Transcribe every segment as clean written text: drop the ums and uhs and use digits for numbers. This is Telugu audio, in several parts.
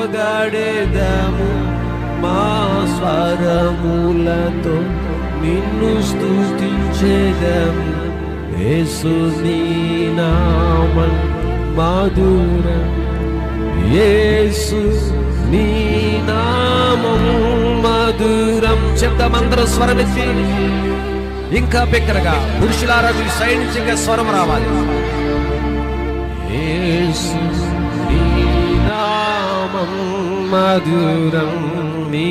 కొనియాడెదము మా స్వరములతో నిన్ను స్తుతించెదము. యేసు నీ నామం మధురం, యేసు నీ నామం మధురం. చెప్తామందరం స్వరమెత్తి ఇంకా బిగ్గరగా. పురుషులారా మీ సైడ్ నుంచి ఇంకా స్వరం రావాలి. యేసు నీ నామం మధురం, నీ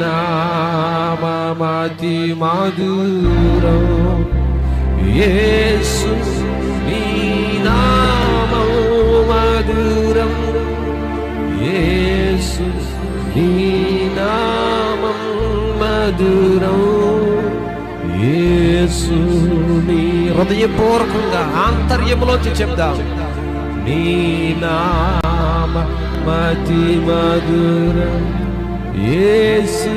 నామమతి మధురం. యేసు నీ నామం మధురం, యేసు నీ నామం మధురం. యేసు నీ హృదయపూర్వకంగా ఆంతర్యములోంచి చెప్దాం. నీ నామమతి మధురం, యేసు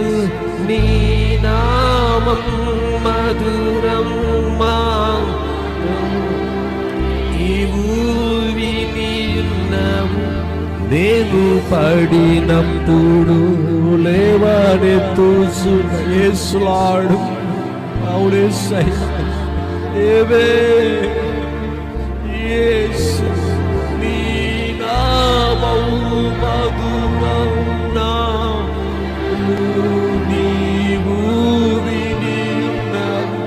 నీ నామం మధురం. నీవు వినియున్నావు, నేను పడినప్పుడు లేవనెత్తుచున్న యేసులాడు. అవునేసయ్య, ఏవే యేసు నీ నామము మధురం. నీవు వినియున్నావు,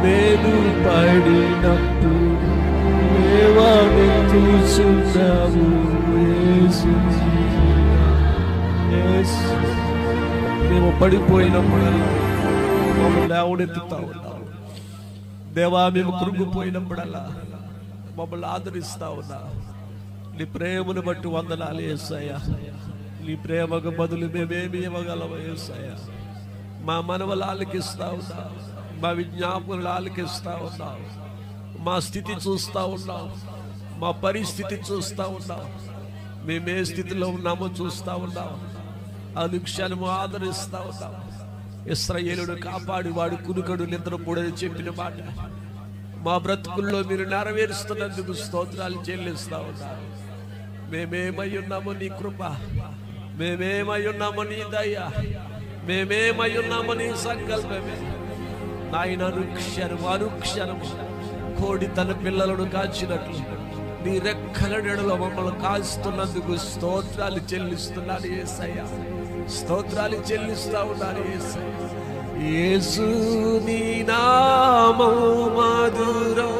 నేను పడినప్పుడు లేవనెత్తుచున్నావు యేసు. మేము పడిపోయినప్పుడల్లా మమ్మల్ని లేవనెత్తుతా ఉన్నావు దేవా. మేము కృంగిపోయినప్పుడల్లా మమ్మల్ని ఆదరిస్తా ఉన్నా. నీ ప్రేమను బట్టి వందనాలు యేసయ్య. నీ ప్రేమకు బదులు మేమేమి ఇవ్వగలము యేసయ్య. మా మనవలు ఆలకిస్తా ఉన్నావు, మా విజ్ఞాపనలు ఆలకిస్తా ఉన్నావు, మా స్థితి చూస్తా ఉన్నావు, మా పరిస్థితి చూస్తా ఉన్నావు, మేమే స్థితిలో ఉన్నామో చూస్తా ఉన్నావు. అనుక్షణము ఆదరిస్తా ఉన్నావు. ఇశ్రాయేలును కాపాడి వాడు కునుకడు నిద్రపోడని చెప్పిన మాట మా బ్రతుకుల్లో మీరు నెరవేరుస్తున్నందుకు స్తోత్రాలు చెల్లిస్తా ఉన్నారు. మేమేమై ఉన్నామో నీ కృప, మేమేమై ఉన్నామో నీ దయ, మేమేమై ఉన్నామో నీ సంకల్పమే నాయన. అనుక్షణం కోడి తన పిల్లలను కాచినట్లు నీ రెక్కల నీడలో మమ్మల్ని కాస్తున్నందుకు స్తోత్రాలు చెల్లిస్తున్నాను యేసయ్య. స్తోత్రాలు చెల్లిస్తా ఉన్నాను యేసయ్య. యేసు నీ నామం మధురం,